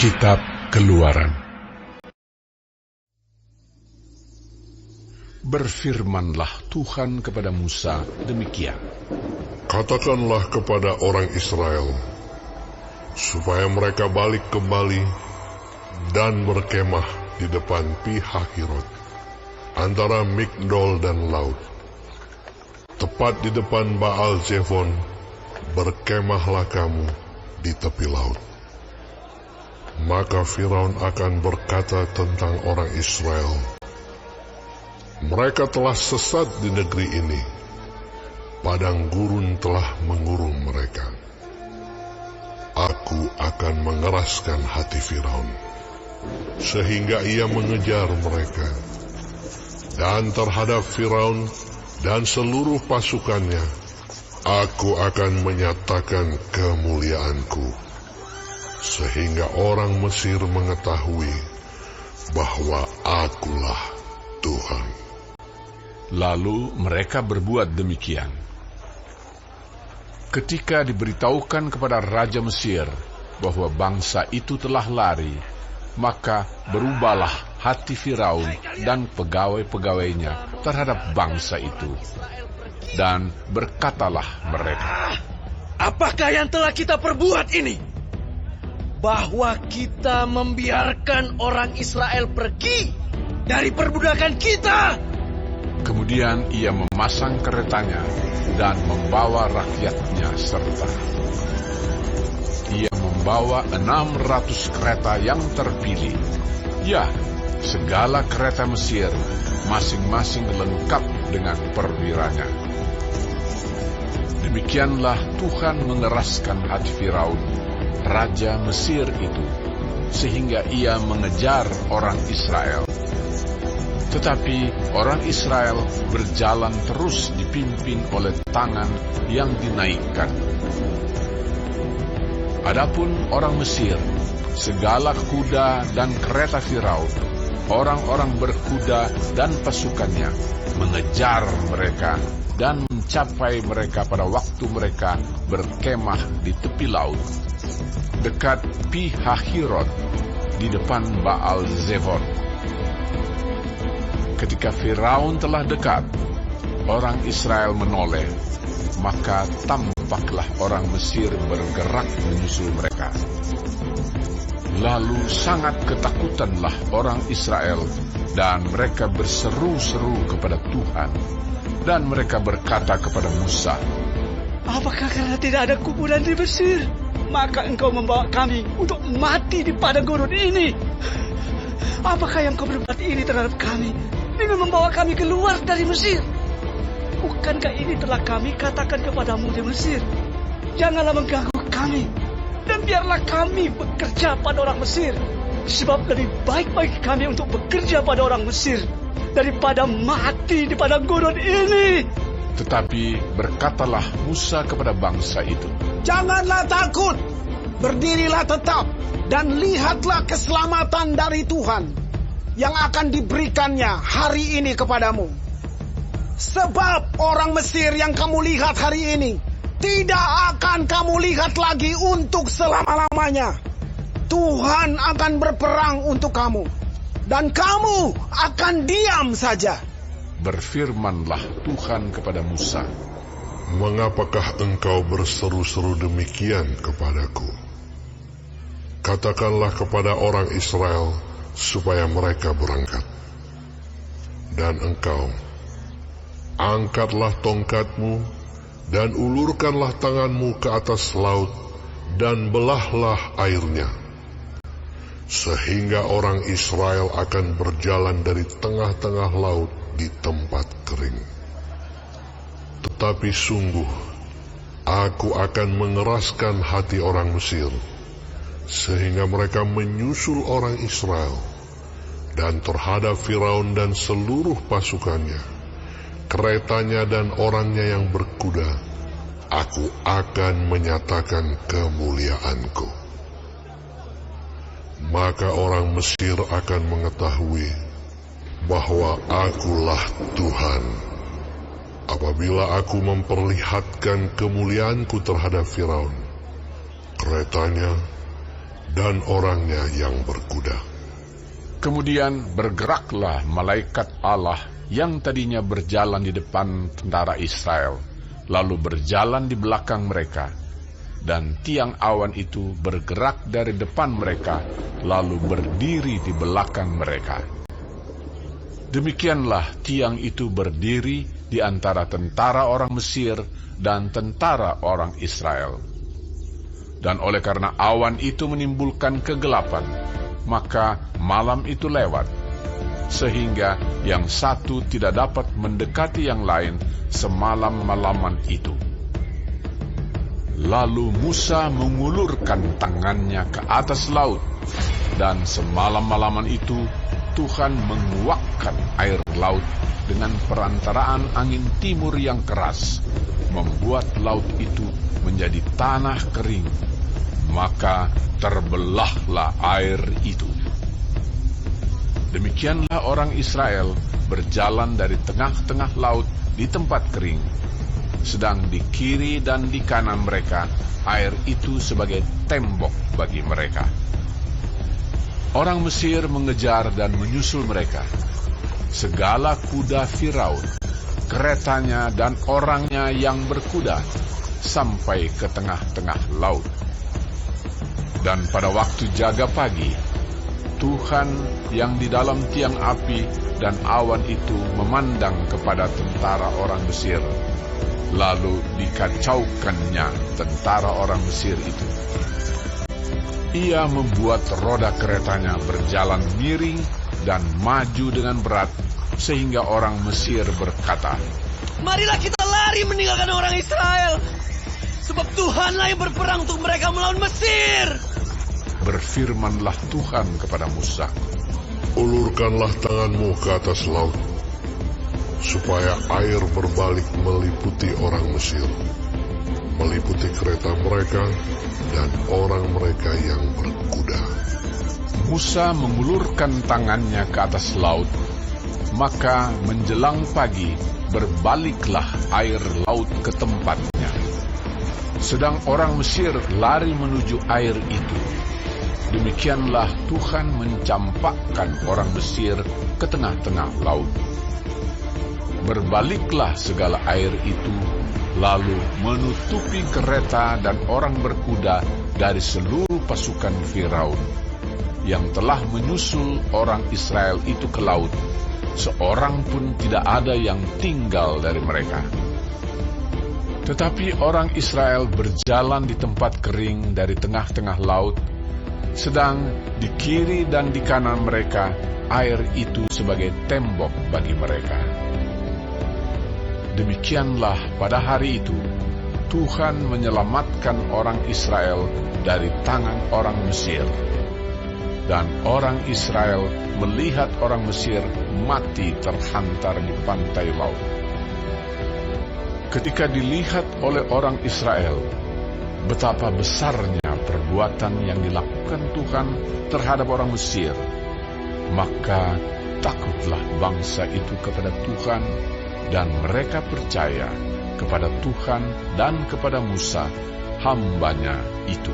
Kitab Keluaran. Berfirmanlah Tuhan kepada Musa demikian. Katakanlah kepada orang Israel, supaya mereka balik kembali dan berkemah di depan Pi-hahirot, antara Migdol dan laut. Tepat di depan Baal-Zefon, berkemahlah kamu di tepi laut. Maka Firaun akan berkata tentang orang Israel, mereka telah sesat di negeri ini, padang gurun telah mengurung mereka. Aku akan mengeraskan hati Firaun, sehingga ia mengejar mereka. Dan terhadap Firaun dan seluruh pasukannya, aku akan menyatakan kemuliaanku, sehingga orang Mesir mengetahui bahwa akulah Tuhan. Lalu mereka berbuat demikian. Ketika diberitahukan kepada Raja Mesir bahwa bangsa itu telah lari, maka berubahlah hati Firaun dan pegawai-pegawainya terhadap bangsa itu. Dan berkatalah mereka, apakah yang telah kita perbuat ini? Bahwa kita membiarkan orang Israel pergi dari perbudakan kita. Kemudian ia memasang keretanya dan membawa rakyatnya serta. Ia membawa 600 kereta yang terpilih. Ya, segala kereta Mesir, masing-masing lengkap dengan perwiranya. Demikianlah Tuhan mengeraskan hati Firaun, Raja Mesir itu, sehingga ia mengejar orang Israel. Tetapi orang Israel berjalan terus dipimpin oleh tangan yang dinaikkan. Adapun orang Mesir, segala kuda dan kereta Firaun, orang-orang berkuda dan pasukannya, mengejar mereka dan mencapai mereka pada waktu mereka berkemah di tepi laut, dekat Pi-hahirot, di depan Baal-Zefon. Ketika Firaun telah dekat, orang Israel menoleh, maka tampaklah orang Mesir bergerak menyusul mereka. Lalu sangat ketakutanlah orang Israel, dan mereka berseru-seru kepada Tuhan, dan mereka berkata kepada Musa, apakah karena tidak ada kuburan di Mesir, maka engkau membawa kami untuk mati di padang gurun ini? Apakah yang kau berbuat ini terhadap kami dengan membawa kami keluar dari Mesir? Bukankah ini telah kami katakan kepadamu di Mesir, janganlah mengganggu kami, dan biarlah kami bekerja pada orang Mesir, sebab lebih baik bagi kami untuk bekerja pada orang Mesir daripada mati di padang gurun ini. Tetapi berkatalah Musa kepada bangsa itu, janganlah takut, berdirilah tetap, dan lihatlah keselamatan dari Tuhan yang akan diberikannya hari ini kepadamu. Sebab orang Mesir yang kamu lihat hari ini tidak akan kamu lihat lagi untuk selama-lamanya. Tuhan akan berperang untuk kamu, dan kamu akan diam saja. Berfirmanlah Tuhan kepada Musa, mengapakah engkau berseru-seru demikian kepadaku? Katakanlah kepada orang Israel supaya mereka berangkat. Dan engkau, angkatlah tongkatmu dan ulurkanlah tanganmu ke atas laut dan belahlah airnya, sehingga orang Israel akan berjalan dari tengah-tengah laut di tempat kering. Tetapi sungguh, aku akan mengeraskan hati orang Mesir, sehingga mereka menyusul orang Israel, dan terhadap Firaun dan seluruh pasukannya, keretanya dan orangnya yang berkuda, aku akan menyatakan kemuliaanku. Maka orang Mesir akan mengetahui bahwa akulah Tuhan, apabila aku memperlihatkan kemuliaanku terhadap Firaun, keretanya, dan orangnya yang berkuda. Kemudian bergeraklah malaikat Allah yang tadinya berjalan di depan tentara Israel, lalu berjalan di belakang mereka, dan tiang awan itu bergerak dari depan mereka, lalu berdiri di belakang mereka. Demikianlah tiang itu berdiri di antara tentara orang Mesir dan tentara orang Israel. Dan oleh karena awan itu menimbulkan kegelapan, maka malam itu lewat, sehingga yang satu tidak dapat mendekati yang lain semalam-malaman itu. Lalu Musa mengulurkan tangannya ke atas laut, dan semalam-malaman itu Tuhan menguakkan air laut dengan perantaraan angin timur yang keras, membuat laut itu menjadi tanah kering, maka terbelahlah air itu. Demikianlah orang Israel berjalan dari tengah-tengah laut di tempat kering, sedang di kiri dan di kanan mereka air itu sebagai tembok bagi mereka. Orang Mesir mengejar dan menyusul mereka. Segala kuda Firaun, keretanya dan orangnya yang berkuda, sampai ke tengah-tengah laut. Dan pada waktu jaga pagi, Tuhan yang di dalam tiang api dan awan itu memandang kepada tentara orang Mesir, lalu dikacaukannya tentara orang Mesir itu. Ia membuat roda keretanya berjalan miring dan maju dengan berat, sehingga orang Mesir berkata, Marilah kita lari meninggalkan orang Israel, sebab Tuhanlah yang berperang untuk mereka melawan Mesir. Berfirmanlah Tuhan kepada Musa, Ulurkanlah tanganmu ke atas laut, supaya air berbalik meliputi orang Mesir, meliputi kereta mereka dan orang mereka yang berkuda. Musa mengulurkan tangannya ke atas laut, maka menjelang pagi berbaliklah air laut ke tempatnya. Sedang orang Mesir lari menuju air itu. Demikianlah Tuhan mencampakkan orang Mesir ke tengah-tengah laut. Berbaliklah segala air itu, lalu menutupi kereta dan orang berkuda dari seluruh pasukan Firaun, yang telah menyusul orang Israel itu ke laut. Seorang pun tidak ada yang tinggal dari mereka. Tetapi orang Israel berjalan di tempat kering dari tengah-tengah laut, sedang di kiri dan di kanan mereka air itu sebagai tembok bagi mereka. Demikianlah pada hari itu Tuhan menyelamatkan orang Israel dari tangan orang Mesir. Dan orang Israel melihat orang Mesir mati terhantar di pantai laut. Ketika dilihat oleh orang Israel betapa besarnya perbuatan yang dilakukan Tuhan terhadap orang Mesir, maka takutlah bangsa itu kepada Tuhan, dan mereka percaya kepada Tuhan dan kepada Musa, hamba-Nya itu.